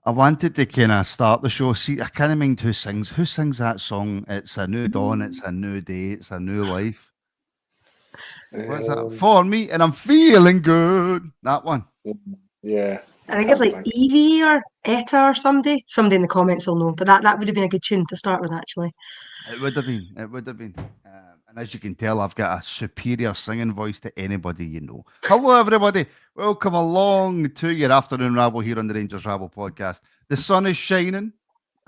I wanted to kind of start the show. See, I can't mind who sings. Who sings that song? It's a new dawn. It's a new day. It's a new life. What's that? For me, and I'm feeling good. That one. Yeah. I think it's like Evie or Etta or somebody. Somebody in the comments will know, but that would have been a good tune to start with, actually. It would have been. It would have been. And as you can tell, I've got a superior singing voice to anybody you know. Hello, everybody. Welcome along to your afternoon rabble here on the Rangers Rabble Podcast. The sun is shining,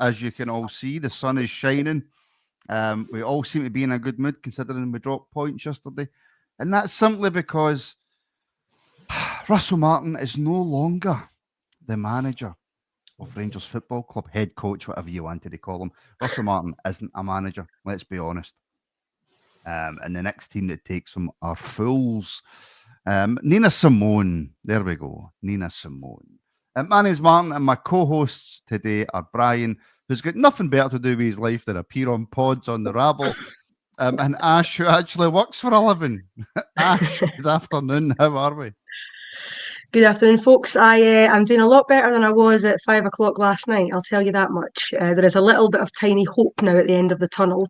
as you can all see. The sun is shining. We all seem to be in a good mood considering we dropped points yesterday. And that's simply because Russell Martin is no longer the manager of Rangers Football Club, head coach, whatever you wanted to call him. Russell Martin isn't a manager, let's be honest. And the next team that takes him are fools. Nina Simone, there we go, Nina Simone. My name's Martin, and my co-hosts today are Brian, who's got nothing better to do with his life than appear on pods on the Rabble, and Ash, who actually works for a living. Ash, good afternoon, how are we? Good afternoon, folks. I'm doing a lot better than I was at 5 o'clock last night, I'll tell you that much. There is a little bit of tiny hope now at the end of the tunnel,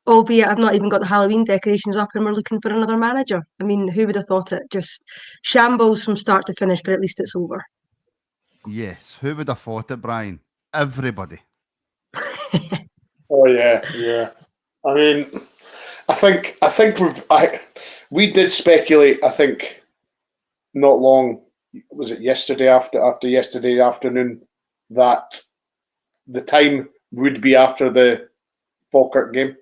albeit I've not even got the Halloween decorations up and we're looking for another manager. I mean, who would have thought it? Just shambles from start to finish, but at least it's over. Yes, who would have thought it, Brian? Everybody. Oh yeah. I mean, I think we did speculate. I think not long, was it yesterday after yesterday afternoon, that the time would be after the Falkirk game.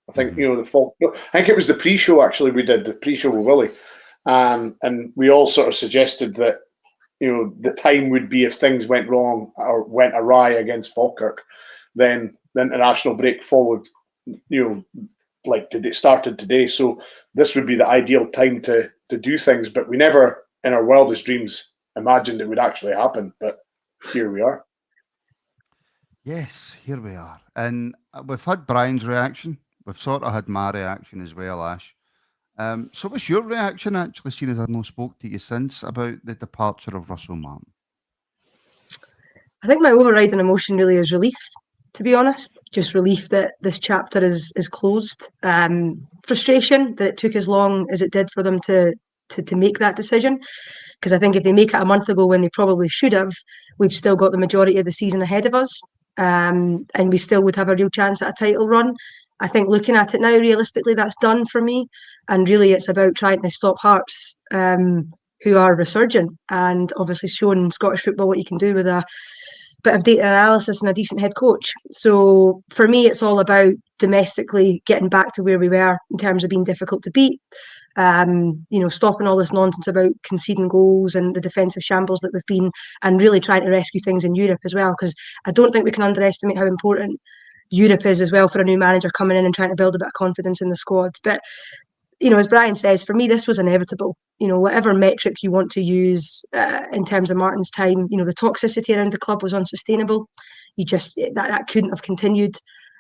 I think I think it was the pre-show actually. We did the pre-show with Willie, and we all sort of suggested that the time would be if things went wrong or went awry against Falkirk, then the international break followed. Like it started today, so this would be the ideal time to do things. But we never, in our wildest dreams, imagined it would actually happen. But here we are. Yes, here we are. And we've had Brian's reaction. We've sort of had my reaction as well, Ash. So what's your reaction, actually, seeing as I've not spoke to you since, about the departure of Russell Martin? I think my overriding emotion really is relief, to be honest. Just relief that this chapter is closed. Frustration that it took as long as it did for them to make that decision. Because I think if they make it a month ago when they probably should have, we've still got the majority of the season ahead of us. And we still would have a real chance at a title run. I think looking at it now, realistically, that's done for me. And really, it's about trying to stop Hearts, who are resurgent and obviously showing Scottish football what you can do with a bit of data analysis and a decent head coach. So for me, it's all about domestically getting back to where we were in terms of being difficult to beat. Stopping all this nonsense about conceding goals and the defensive shambles that we've been, and really trying to rescue things in Europe as well, because I don't think we can underestimate how important Europe is as well for a new manager coming in and trying to build a bit of confidence in the squad. But as Brian says, for me, this was inevitable. Whatever metric you want to use in terms of Martin's time, the toxicity around the club was unsustainable. That couldn't have continued.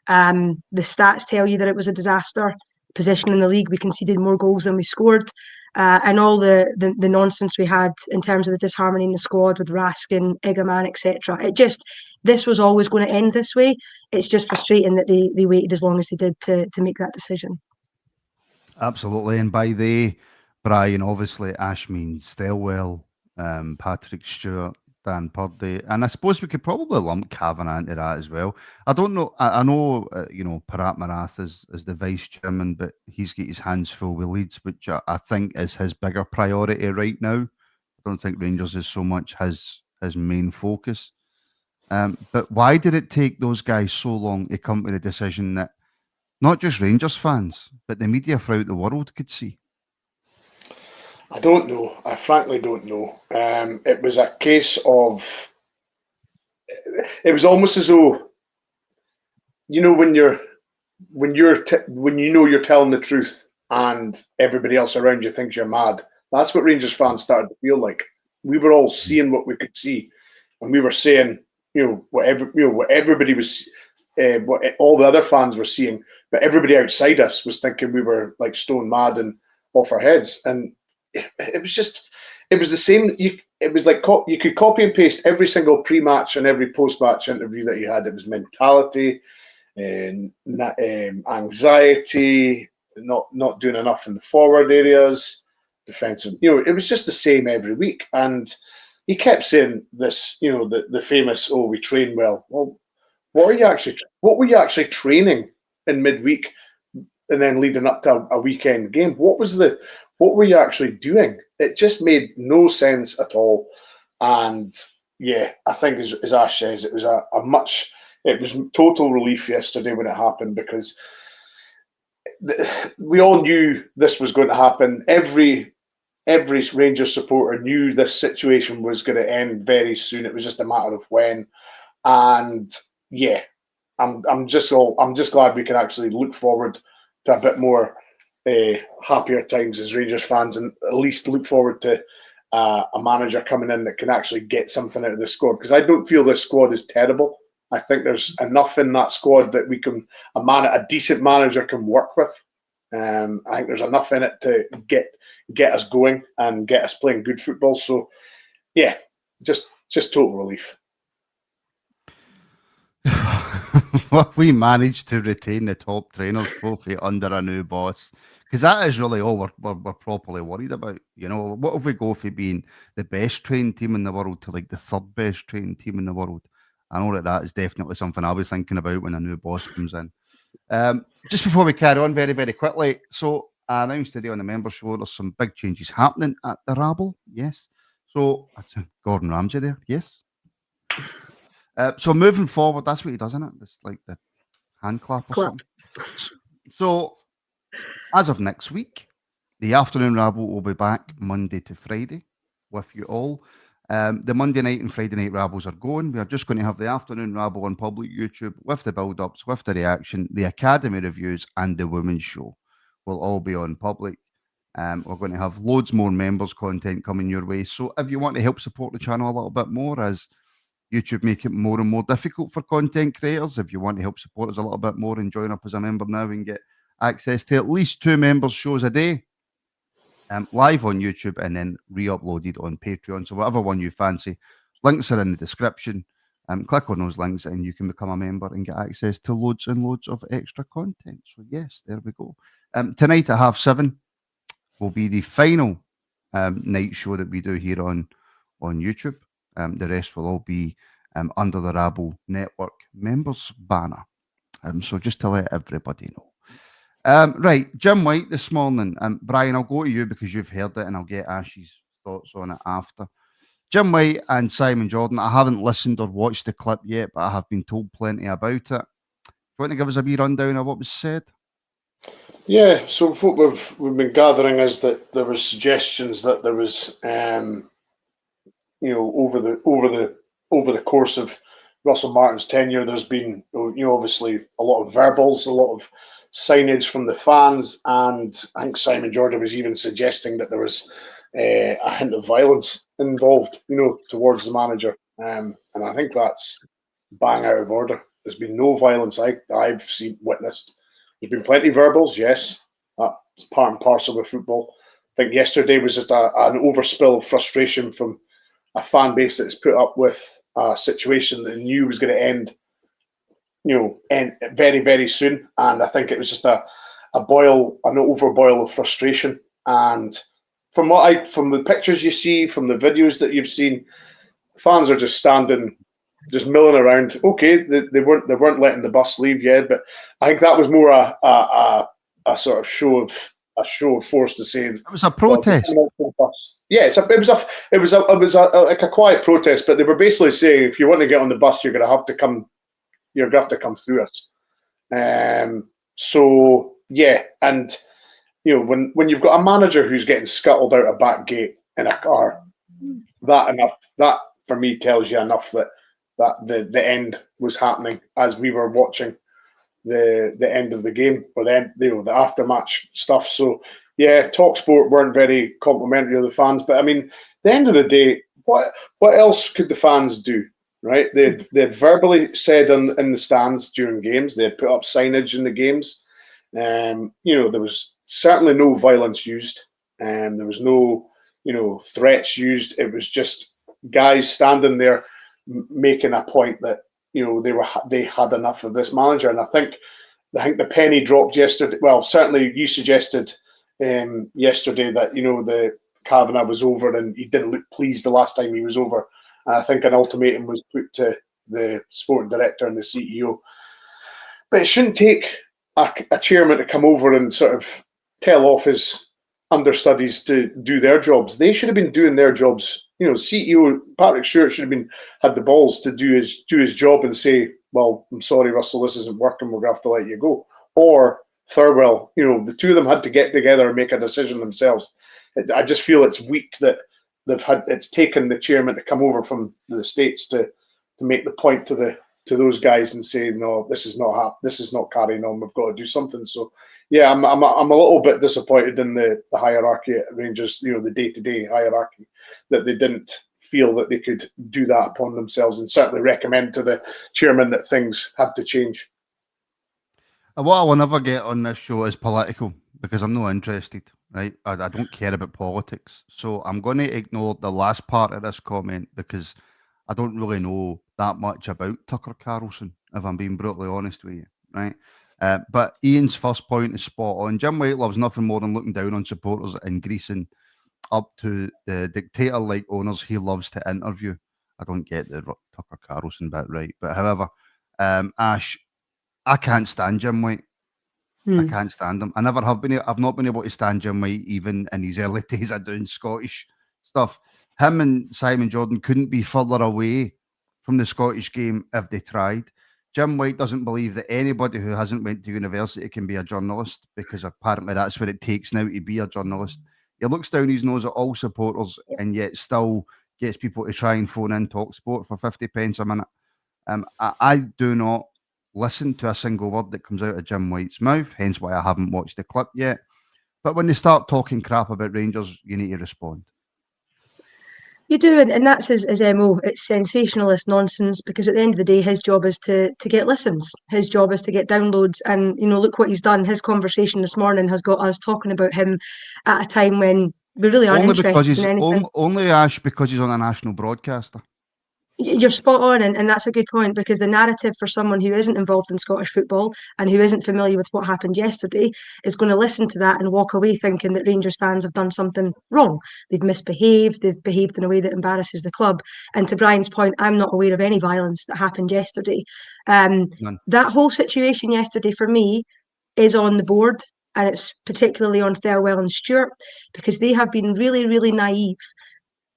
The stats tell you that it was a disaster. Position in the league, we conceded more goals than we scored, and all the nonsense we had in terms of the disharmony in the squad with Raskin, Egerman, etc. This was always going to end this way. It's just frustrating that they waited as long as they did to make that decision. Absolutely, and by they, Brian, obviously Ash means Stelwell, Patrick Stewart, Dan Purdy, and I suppose we could probably lump Kavanagh into that as well. I don't know. I know, Parat Marath is the vice chairman, but he's got his hands full with Leeds, which I think is his bigger priority right now. I don't think Rangers is so much his main focus. But why did it take those guys so long to come to the decision that not just Rangers fans, but the media throughout the world could see? I don't know. I frankly don't know. It was a case of. It was almost as though, when you're telling the truth and everybody else around you thinks you're mad. That's what Rangers fans started to feel like. We were all seeing what we could see, and we were saying, what everybody was, what all the other fans were seeing, but everybody outside us was thinking we were like stone mad and off our heads, and it was just it was the same. It was like you could copy and paste every single pre-match and every post-match interview that you had. It was mentality and anxiety, not doing enough in the forward areas, defensive. It was just the same every week. And he kept saying this, the famous, "Oh, we train well." Well, what were you actually training in midweek and then leading up to a weekend game? What were you actually doing? It just made no sense at all. And yeah, I think as Ash says, it was it was total relief yesterday when it happened, because we all knew this was going to happen. Every Rangers supporter knew this situation was going to end very soon. It was just a matter of when. And yeah, I'm just glad we can actually look forward to a bit more happier times as Rangers fans, and at least look forward to a manager coming in that can actually get something out of the squad. Because I don't feel this squad is terrible. I think there's enough in that squad that a decent manager can work with. I think there's enough in it to get us going and get us playing good football. So yeah, just total relief. Well, we managed to retain the top trainers trophy under a new boss, because that is really all we're properly worried about. What if we go from being the best trained team in the world to like the third best trained team in the world? I know that is definitely something I'll be thinking about when a new boss comes in. Just before we carry on very, very quickly, so I announced today on the member show there's some big changes happening at the Rabble. Yes. So that's Gordon Ramsay there. Yes. So moving forward, that's what he does, isn't it? It's like the hand clap or something. So as of next week, the afternoon Rabble will be back Monday to Friday with you all. The Monday night and Friday night Rabbles are going. We are just going to have the afternoon Rabble on public YouTube with the build-ups, with the reaction, the Academy reviews, and the women's show will all be on public. We're going to have loads more members content coming your way. So if you want to help support the channel a little bit more, as YouTube make it more and more difficult for content creators, if you want to help support us a little bit more and join up as a member now and get access to at least 2 members shows a day, live on YouTube and then re-uploaded on Patreon. So whatever one you fancy, links are in the description. Click on those links and you can become a member and get access to loads and loads of extra content. So yes, there we go. Tonight at 7:30 will be the final night show that we do here on YouTube. The rest will all be under the Rabble Network members banner. So just to let everybody know. Right, Jim White this morning. Brian, I'll go to you because you've heard it and I'll get Ash's thoughts on it after. Jim White and Simon Jordan, I haven't listened or watched the clip yet, but I have been told plenty about it. Do you want to give us a wee rundown of what was said? Yeah, so what we've been gathering is that there was suggestions that there was, over the course of Russell Martin's tenure, there's been, obviously a lot of verbals, a lot of signage from the fans, and I think Simon Jordan was even suggesting that there was a hint of violence involved, towards the manager, and I think that's bang out of order. There's been no violence I've witnessed. There's been plenty of verbals, yes. That's part and parcel of football. I think yesterday was just an overspill of frustration from a fan base that's put up with a situation that they knew was going to end, end very, very soon. And I think it was just an overboil of frustration. And from the pictures you see, from the videos that you've seen, fans are just standing, just milling around. Okay, they weren't letting the bus leave yet, but I think that was more a sort of show of force to say it was a protest. Yeah, it was like a quiet protest, but they were basically saying if you want to get on the bus, you're going to have to come through us. So yeah, and when you've got a manager who's getting scuttled out a back gate in a car, that for me tells you enough that the end was happening as we were watching the end of the game, or then the aftermatch stuff. So yeah, TalkSport weren't very complimentary of the fans, but I mean, at the end of the day, what else could the fans do, right? They had verbally said in the stands during games. They had put up signage in the games. There was certainly no violence used, and there was no threats used. It was just guys standing there making a point that they had enough of this manager. And I think the penny dropped yesterday. Well, certainly you suggested yesterday that the Kavanagh was over and he didn't look pleased the last time he was over. And I think an ultimatum was put to the sporting director and the CEO. But it shouldn't take a chairman to come over and sort of tell off his understudies to do their jobs. They should have been doing their jobs. CEO Patrick Stewart should have had the balls to do his job and say, "Well, I'm sorry, Russell, this isn't working. We're going to have to let you go." Or Thirlwell, the two of them had to get together and make a decision themselves. I just feel it's weak that it's taken the chairman to come over from the States to make the point to those guys and say, "No, this is not carrying on. We've got to do something." So yeah, I'm a little bit disappointed in the hierarchy at Rangers, the day-to-day hierarchy, that they didn't feel that they could do that upon themselves and certainly recommend to the chairman that things had to change. What I will never get on this show is political, because I'm not interested, right? I don't care about politics. So I'm going to ignore the last part of this comment because I don't really know that much about Tucker Carlson, if I'm being brutally honest with you, right? But Ian's first point is spot on. Jim White loves nothing more than looking down on supporters and greasing up to the dictator-like owners he loves to interview. I don't get the Tucker Carlson bit, right? But however, Ash, I can't stand Jim White. I can't stand him. I never have been. I've not been able to stand Jim White even in his early days of doing Scottish stuff. Him and Simon Jordan couldn't be further away from the Scottish game if they tried. Jim White doesn't believe that anybody who hasn't went to university can be a journalist, because apparently that's what it takes now to be a journalist. He looks down his nose at all supporters and yet still gets people to try and phone in Talk Sport for 50 pence a minute. I do not listen to a single word that comes out of Jim White's mouth, hence why I haven't watched the clip yet. But when they start talking crap about Rangers, you need to respond. You do, and that's his MO. It's sensationalist nonsense, because at the end of the day, his job is to get listens. His job is to get downloads. And, look what he's done. His conversation this morning has got us talking about him at a time when we really aren't interested in anything. Only Ash, because he's on a national broadcaster. You're spot on, and that's a good point, because the narrative for someone who isn't involved in Scottish football and who isn't familiar with what happened yesterday is going to listen to that and walk away thinking that Rangers fans have done something wrong. They've misbehaved, they've behaved in a way that embarrasses the club. And to Brian's point, I'm not aware of any violence that happened yesterday. That whole situation yesterday for me is on the board, and it's particularly on Thirlwell and Stewart, because they have been really, really naive.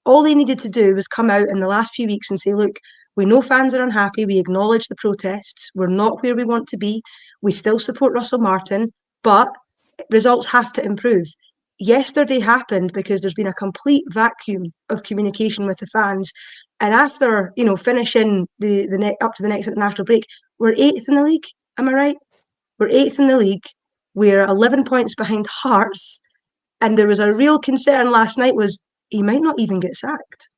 All they needed to do was come out in the last few weeks and say, look, we know fans are unhappy. We acknowledge the protests. We're not where we want to be. We still support Russell Martin, but results have to improve. Yesterday happened because there's been a complete vacuum of communication with the fans. And after, finishing up to the next international break, we're 8th in the league. Am I right? We're 8th in the league. We're 11 points behind Hearts. And there was a real concern last night was, he might not even get sacked.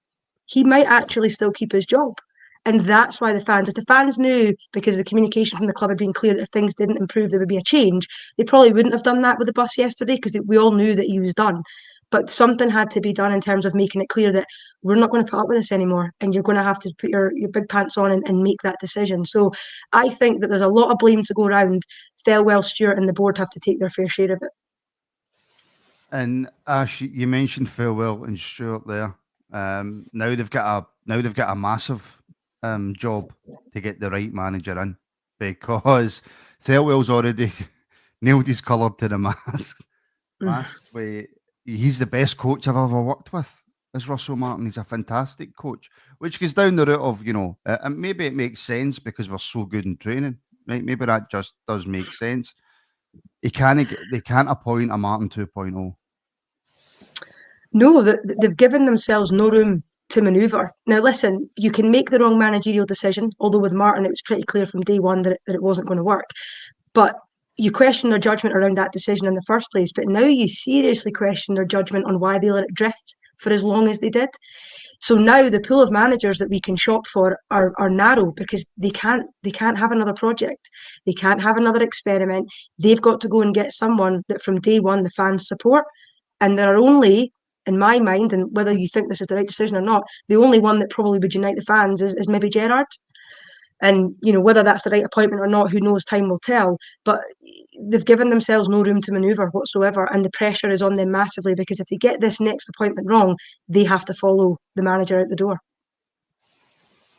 He might actually still keep his job. And that's why if the fans knew, because the communication from the club had been clear, that if things didn't improve, there would be a change, they probably wouldn't have done that with the bus yesterday, because we all knew that he was done. But something had to be done in terms of making it clear that we're not going to put up with this anymore, and you're going to have to put your big pants on and make that decision. So I think that there's a lot of blame to go around. Thirlwell, Stewart and the board have to take their fair share of it. And Ash, you mentioned Thirlwell and Stewart there. Now they've got a massive job to get the right manager in, because Thirlwell's already nailed his colour to the mast. He's the best coach I've ever worked with, is Russell Martin. He's a fantastic coach, which goes down the route of, and maybe it makes sense because we're so good in training, right? Maybe that just does make sense. They can't appoint a Martin 2.0. No, they've given themselves no room to manoeuvre. Now, listen, you can make the wrong managerial decision, although with Martin it was pretty clear from day one that it wasn't going to work. But you question their judgment around that decision in the first place. But now you seriously question their judgment on why they let it drift for as long as they did. So now the pool of managers that we can shop for are narrow, because they can't have another project. They can't have another experiment. They've got to go and get someone that from day one the fans support. And there are only in my mind, and whether you think this is the right decision or not, the only one that probably would unite the fans is maybe Gerrard. And, whether that's the right appointment or not, who knows, time will tell. But they've given themselves no room to manoeuvre whatsoever, and the pressure is on them massively, because if they get this next appointment wrong, they have to follow the manager out the door.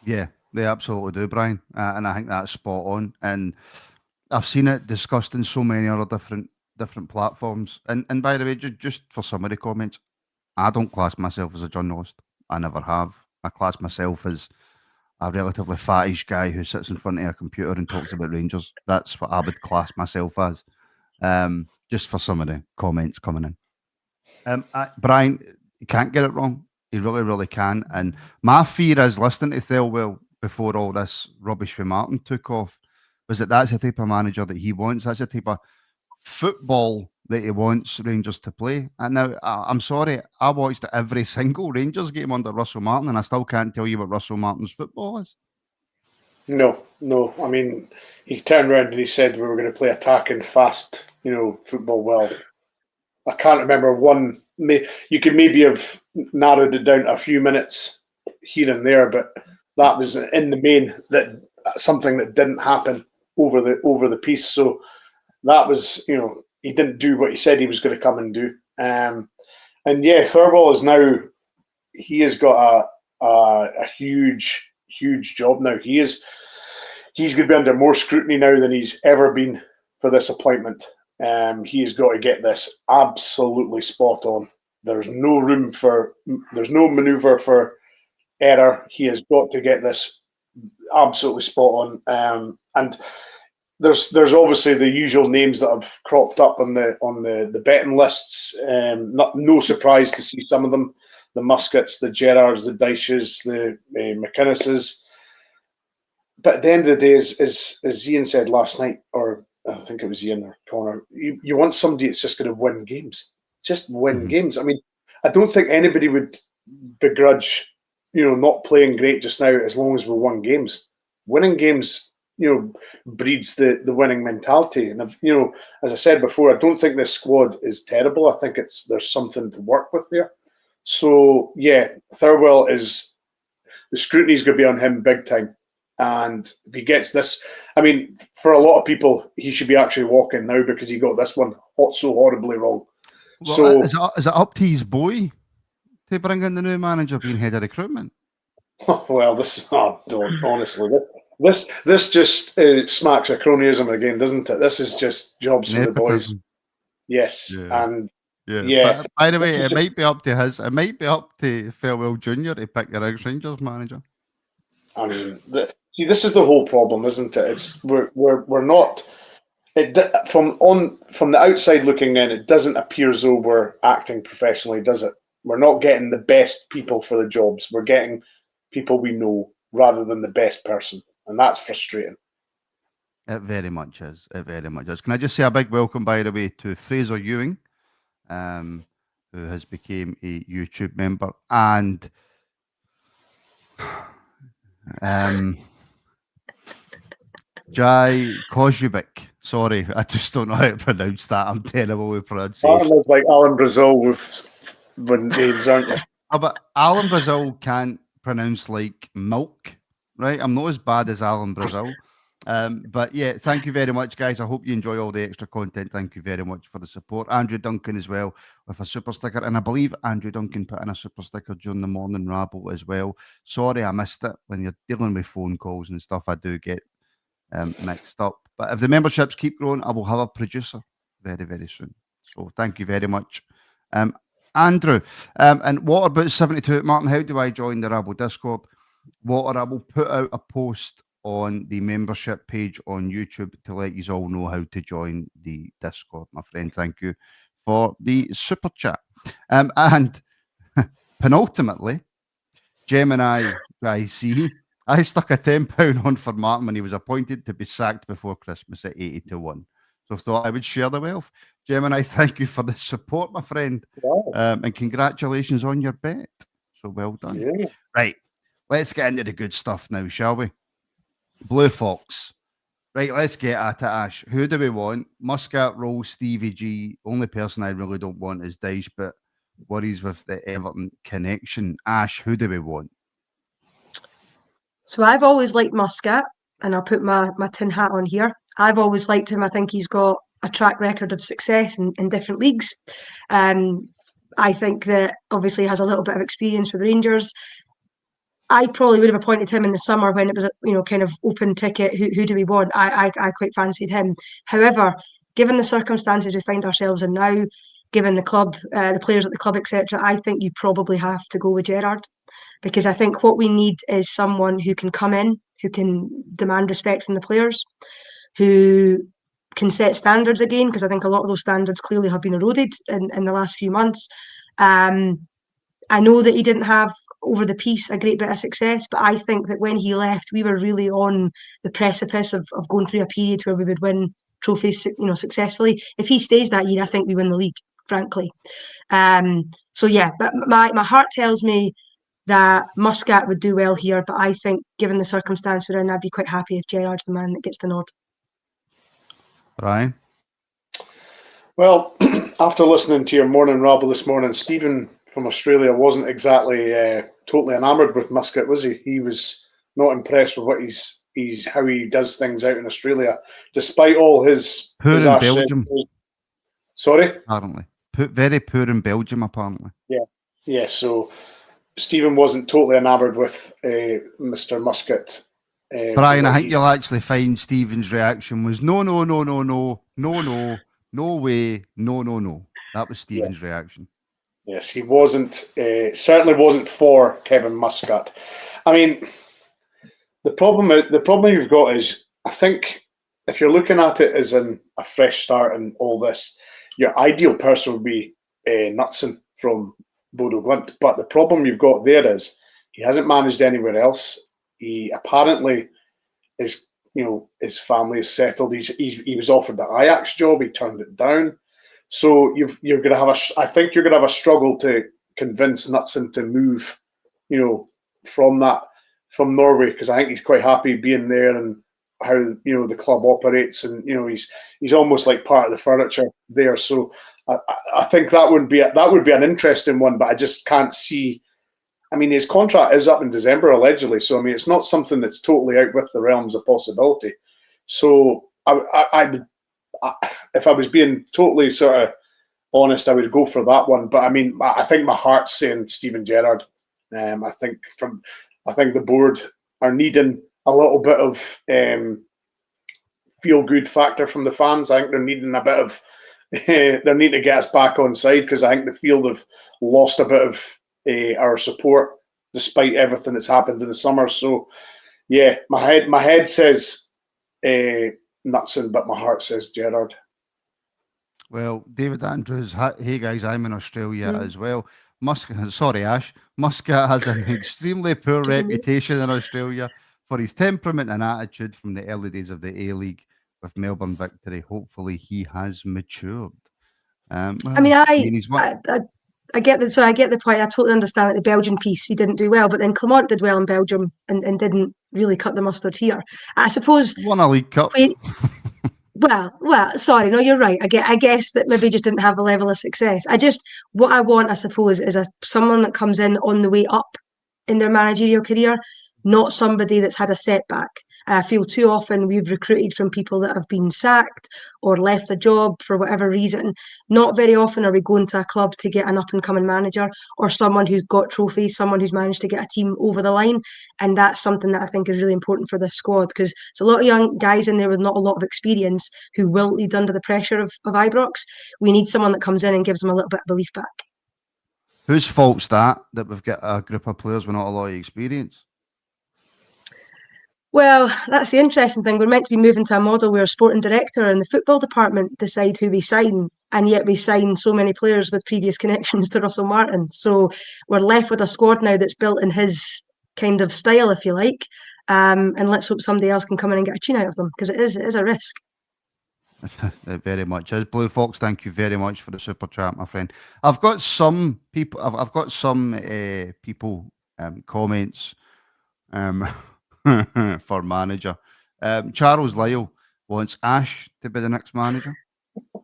Yeah, they absolutely do, Brian. And I think that's spot on. And I've seen it discussed in so many other different platforms. And by the way, just for some of the comments, I don't class myself as a journalist. I never have. I class myself as a relatively fattish guy who sits in front of a computer and talks about Rangers. That's what I would class myself as. Just for some of the comments coming in. Brian, you can't get it wrong. He really, really can. And my fear is listening to Thelwell before all this rubbish with Martin took off, was that's the type of manager that he wants. That's the type of football that he wants Rangers to play. And now, I'm sorry, I watched every single Rangers game under Russell Martin, and I still can't tell you what Russell Martin's football is. No. I mean, he turned around and he said we were going to play attacking, fast, football well. I can't remember one. You could maybe have narrowed it down a few minutes here and there, but that was in the main that something that didn't happen over the piece. So that was, he didn't do what he said he was going to come and do. And yeah, Thurwell is now, he has got a huge job now. He's going to be under more scrutiny now than he's ever been for this appointment. He has got to get this absolutely spot on. There's no maneuver for error. He has got to get this absolutely spot on. And there's obviously the usual names that have cropped up on the betting lists. No surprise to see some of them: the Muscats, the Gerrards, the Dyches, the McInneses. But at the end of the day, as Ian said last night, or I think it was Ian or Connor, you want somebody that's just going to win games. Just win games. I mean, I don't think anybody would begrudge, not playing great just now as long as we won games. Winning games, breeds the winning mentality. And, as I said before, I don't think this squad is terrible. I think there's something to work with there. So, yeah, Thurwell the scrutiny's going to be on him big time. And if he gets this, I mean, for a lot of people, he should be actually walking now because he got this one so horribly wrong. Well, so is it up to his boy to bring in the new manager being head of recruitment? Well, honestly, this just smacks of cronyism again, doesn't it? This is just jobs for the boys. Yes, yeah. And yeah. But, by the way, it might be up to Thelwell Jr. to pick the next Rangers manager. I mean, this is the whole problem, isn't it? It's we're not. From the outside looking in, it doesn't appear as though we're acting professionally, does it? We're not getting the best people for the jobs. We're getting people we know rather than the best person, and that's frustrating. It very much is. Can I just say a big welcome, by the way, to Fraser Ewing, who has become a YouTube member, and Jai Kozubic. Sorry, I just don't know how to pronounce that. I'm terrible with pronunciation. Look like Alan Brazil with names, aren't you? But Alan Brazil can't pronounce like milk, right? I'm not as bad as Alan Brazil. But yeah, thank you very much, guys. I hope you enjoy all the extra content. Thank you very much for the support. Andrew Duncan as well with a super sticker. And I believe Andrew Duncan put in a super sticker during the morning rabble as well. Sorry, I missed it. When you're dealing with phone calls and stuff, I do get mixed up. But if the memberships keep growing, I will have a producer very, very soon. So thank you very much. Andrew, and what about 72? Martin, how do I join the Rabble Discord? I will put out a post on the membership page on YouTube to let you all know how to join the Discord, my friend. Thank you for the super chat. And penultimately, Gemini IC, I stuck a £10 on for Martin when he was appointed to be sacked before Christmas at 80-1. So I thought I would share the wealth. Gemini, thank you for the support, my friend. Wow. And congratulations on your bet. So well done. Yeah. Right, let's get into the good stuff now, shall we? Blue Fox. Right, let's get at it, Ash. Who do we want? Muscat, Roll, Stevie G. Only person I really don't want is Dyche, but worries with the Everton connection. Ash, who do we want? So I've always liked Muscat, and I'll put my tin hat on here. I've always liked him. I think he's got a track record of success in different leagues. I think that obviously he has a little bit of experience with Rangers. I probably would have appointed him in the summer when it was a kind of open ticket. Who do we want? I quite fancied him. However, given the circumstances we find ourselves in now, given the club, the players at the club, etc., I think you probably have to go with Gerrard, because I think what we need is someone who can come in, who can demand respect from the players, who can set standards again, because I think a lot of those standards clearly have been eroded in the last few months. I know that he didn't have over the piece a great bit of success, but I think that when he left, we were really on the precipice of going through a period where we would win trophies, successfully. If he stays that year, I think we win the league, frankly. So yeah, but my heart tells me that Muscat would do well here, but I think given the circumstance we're in, I'd be quite happy if Gerrard's the man that gets the nod. Ryan? Well, after listening to your morning rabble this morning, Stephen from Australia wasn't exactly totally enamoured with Muscat, was he? He was not impressed with what he's how he does things out in Australia, despite all his Poor his in Belgium. Sorry? Apparently. Very poor in Belgium, apparently. Yeah, so Stephen wasn't totally enamoured with Mr. Muscat. Brian, I think you'll actually find Stephen's reaction was no way, no. That was Stephen's reaction. Yes, he wasn't, certainly wasn't for Kevin Muscat. I mean, the problem you've got is, I think if you're looking at it as a fresh start and all this, your ideal person would be Knutson from Bodo Glimt. But the problem you've got there is he hasn't managed anywhere else. He apparently is, his family is settled. He was offered the Ajax job. He turned it down. So you're going to have I think you're going to have a struggle to convince Knutson to move, from Norway, because I think he's quite happy being there and how the club operates, and he's almost like part of the furniture there. So I think that would be an interesting one, but I just can't see. I mean, his contract is up in December allegedly, so I mean it's not something that's totally out with the realms of possibility. So I would. If I was being totally sort of honest, I would go for that one. But I mean, I think my heart's saying Steven Gerrard. I think the board are needing a little bit of feel good factor from the fans. I think they're needing a bit of they need to get us back on side, because I think the field have lost a bit of our support despite everything that's happened in the summer. So yeah, my head says Knutson, but my heart says Gerrard. Well, David Andrews, hey guys, I'm in Australia as well. Sorry, Ash. Muscat has an extremely poor reputation in Australia for his temperament and attitude from the early days of the A-League with Melbourne victory. Hopefully, he has matured. I get that. So I get the point. I totally understand that the Belgian piece he didn't do well, but then Clement did well in Belgium and didn't really cut the mustard here. I suppose won a League Cup. Well, sorry, no, you're right. I guess that maybe just didn't have a level of success. What I want, I suppose, is someone that comes in on the way up in their managerial career, not somebody that's had a setback. I feel too often we've recruited from people that have been sacked or left a job for whatever reason. Not very often are we going to a club to get an up-and-coming manager or someone who's got trophies, someone who's managed to get a team over the line. And that's something that I think is really important for this squad, because there's a lot of young guys in there with not a lot of experience who will lead under the pressure of Ibrox. We need someone that comes in and gives them a little bit of belief back. Whose fault's that we've got a group of players with not a lot of experience? Well, that's the interesting thing. We're meant to be moving to a model where a sporting director and the football department decide who we sign, and yet we sign so many players with previous connections to Russell Martin. So we're left with a squad now that's built in his kind of style, if you like, and let's hope somebody else can come in and get a tune out of them, because it is a risk. It very much is. Blue Fox, thank you very much for the super chat, my friend. I've got some people. I've got some people comments. For manager. Charles Lyle wants Ash to be the next manager.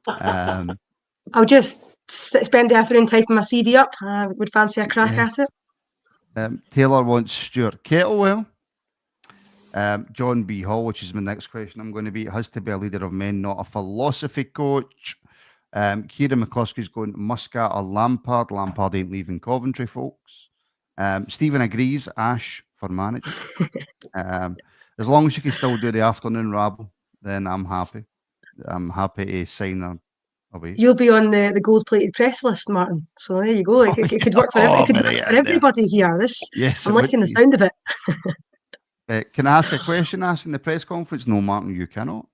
I'll just spend the afternoon typing my CV up. I would fancy a crack Yes. at it. Taylor wants Stuart Kettlewell. John B. Hall, which is my next question I'm going to be, has to be a leader of men, not a philosophy coach. Kieran McCluskey's going Muscat or Lampard. Lampard ain't leaving Coventry, folks. Stephen agrees, Ash for manager. As long as you can still do the afternoon rabble, then I'm happy. I'm happy to sign her away. You'll be on the gold-plated press list, Martin. So there you go. It could work for, it could work for everybody here. Yes, I'm liking the sound of it. Can I ask a question, Ash, in the press conference? No, Martin, you cannot.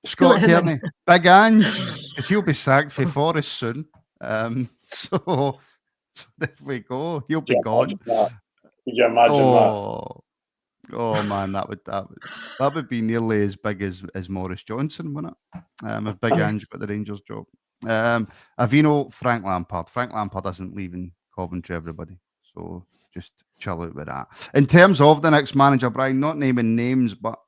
Scott Kearney, Big Ange, because he'll be sacked for Forest soon. So there we go. He'll be gone. Could you imagine that? Oh man, that would be nearly as big as Maurice Johnson, wouldn't it? If Big Ange got the Rangers job. Avino, Frank Lampard. Frank Lampard isn't leaving Coventry, everybody. So just chill out with that. In terms of the next manager, Brian, not naming names, but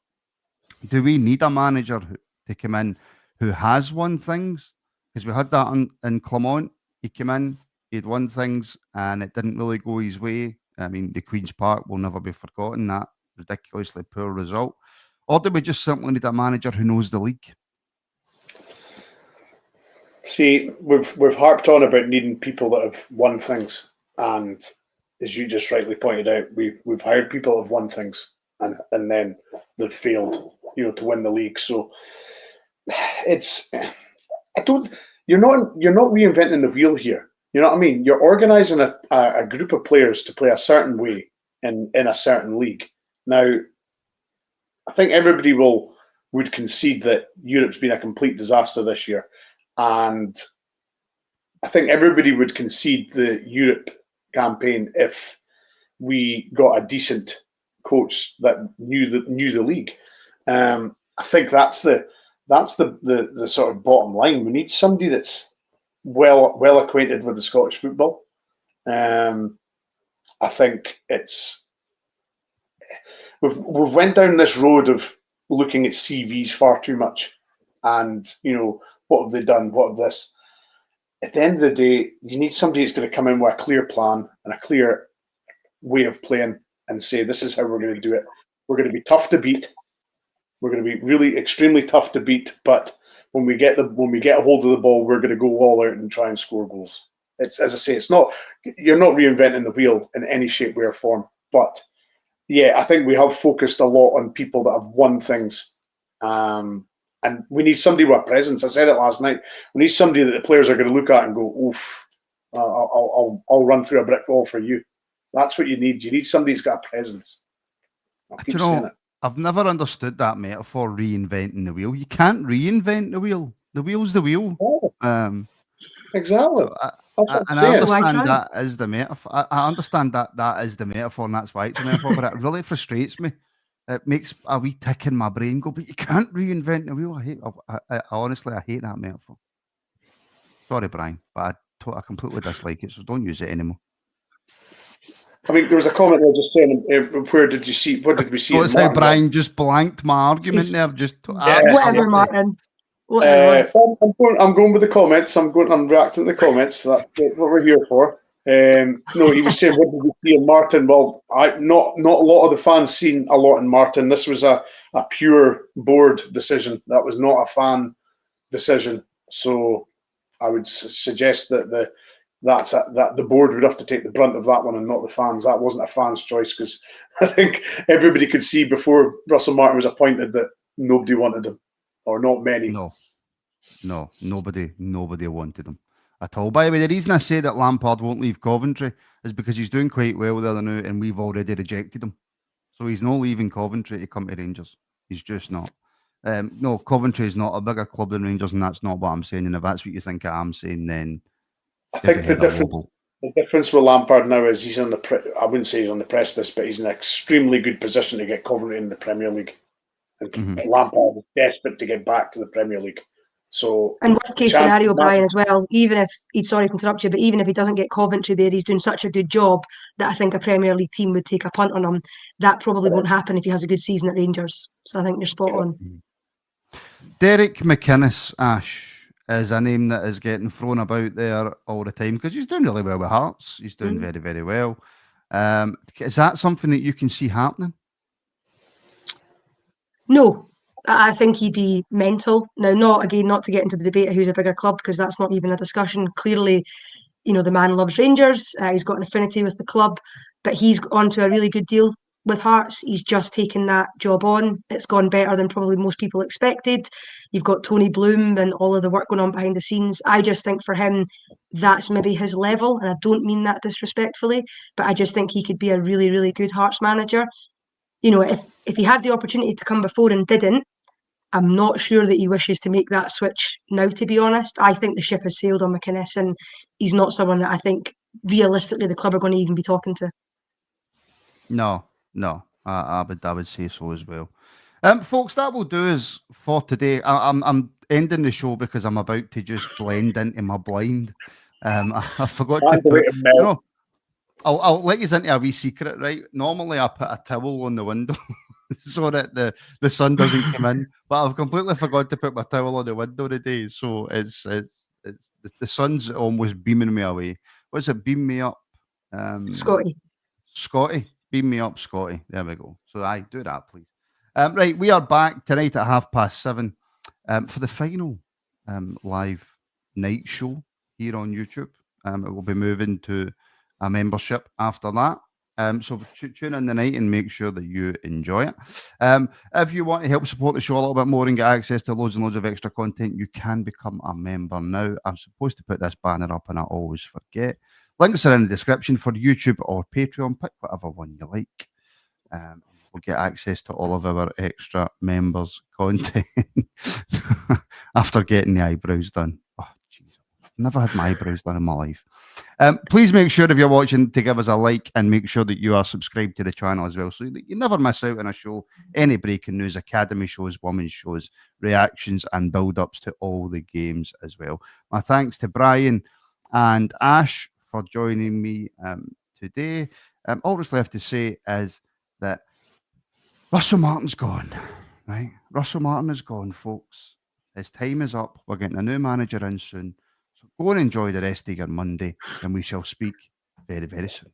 do we need a manager to come in who has won things? Because we had that in Clermont. He came in, he'd won things, and it didn't really go his way. I mean, the Queen's Park will never be forgotten, that ridiculously poor result. Or do we just simply need a manager who knows the league? See, we've harped on about needing people that have won things, and as you just rightly pointed out, we've hired people that have won things, and then they've failed, to win the league. So you're not reinventing the wheel here. You know what I mean? You're organising a group of players to play a certain way in a certain league. Now, I think everybody would concede that Europe's been a complete disaster this year. And I think everybody would concede the Europe campaign if we got a decent coach that knew the league. I think that's the sort of bottom line. We need somebody that's well acquainted with the Scottish football. I think we've went down this road of looking at CVs far too much, and what have they done? What have this? At the end of the day, you need somebody that's going to come in with a clear plan and a clear way of playing and say, this is how we're going to do it. We're going to be tough to beat. We're going to be really extremely tough to beat. But when we get a hold of the ball, we're going to go all out and try and score goals. It's, as I say, you're not reinventing the wheel in any shape, way, or form. But yeah, I think we have focused a lot on people that have won things. And we need somebody with a presence. I said it last night. We need somebody that the players are going to look at and go, oof, I'll run through a brick wall for you. That's what you need. You need somebody who's got a presence. I've never understood that metaphor, reinventing the wheel. You can't reinvent the wheel. The wheel's the wheel. Oh, exactly. So I understand that is the metaphor. I understand that is the metaphor, and that's why it's a metaphor, but it really frustrates me. It makes a wee tick in my brain go, but you can't reinvent the wheel. I honestly hate that metaphor. Sorry, Brian, but I completely dislike it, so don't use it anymore. I mean, there was a comment there just saying, what did we see? That's how Brian just blanked my argument there. Whatever, Martin. I'm going with the comments. I'm reacting to the comments. That's what we're here for. No, he was saying, what did we see in Martin? Well, not a lot of the fans seen a lot in Martin. This was a pure board decision. That was not a fan decision. So I would suggest that the board would have to take the brunt of that one and not the fans. That wasn't a fan's choice, because I think everybody could see before Russell Martin was appointed that nobody wanted him, or not many. No, nobody wanted him at all. By the way, the reason I say that Lampard won't leave Coventry is because he's doing quite well there now, and we've already rejected him. So he's not leaving Coventry to come to Rangers. He's just not. No, Coventry is not a bigger club than Rangers, and that's not what I'm saying. And if that's what you think I'm saying, then I think the difference with Lampard now is he's on I wouldn't say he's on the precipice, but he's in an extremely good position to get Coventry in the Premier League. And Lampard is desperate to get back to the Premier League. So, and worst case scenario, Brian, as well, even if sorry to interrupt you, but even if he doesn't get Coventry there, he's doing such a good job that I think a Premier League team would take a punt on him. That probably won't happen if he has a good season at Rangers. So I think you're spot on. Derek McInnes, Ash. is a name that is getting thrown about there all the time because he's doing really well with Hearts. He's doing very, very well. Is that something that you can see happening? No, I think he'd be mental. Now, not to get into the debate of who's a bigger club, because that's not even a discussion. Clearly, the man loves Rangers. He's got an affinity with the club, but he's on to a really good deal with Hearts. He's just taken that job on. It's gone better than probably most people expected. You've got Tony Bloom and all of the work going on behind the scenes. I just think for him, that's maybe his level, and I don't mean that disrespectfully, but I just think he could be a really, really good Hearts manager. If he had the opportunity to come before and didn't, I'm not sure that he wishes to make that switch now, to be honest. I think the ship has sailed on McInnes, and he's not someone that I think realistically the club are going to even be talking to. No, I would say so as well. Folks, that will do us for today. I'm ending the show because I'm about to just blend into my blind. I forgot to put. I'll let you into a wee secret, right? Normally, I put a towel on the window so that the sun doesn't come in, but I've completely forgot to put my towel on the window today. So it's the sun's almost beaming me away. What's it? Beam me up, Scotty, beam me up, Scotty. There we go. So I do that, please. Right, we are back tonight at 7:30 for the final live night show here on YouTube. It will be moving to a membership after that. So tune in tonight and make sure that you enjoy it. If you want to help support the show a little bit more and get access to loads and loads of extra content, you can become a member now. I'm supposed to put this banner up and I always forget. Links are in the description for YouTube or Patreon. Pick whatever one you like. We'll get access to all of our extra members' content after getting the eyebrows done. Oh, jeez. Never had my eyebrows done in my life. Please make sure if you're watching to give us a like and make sure that you are subscribed to the channel as well so that you never miss out on a show, any breaking news, academy shows, women's shows, reactions and build-ups to all the games as well. My thanks to Brian and Ash for joining me today. All that's left to say is that Russell Martin's gone, right? Russell Martin is gone, folks. His time is up. We're getting a new manager in soon. So go and enjoy the rest of your Monday, and we shall speak very, very soon.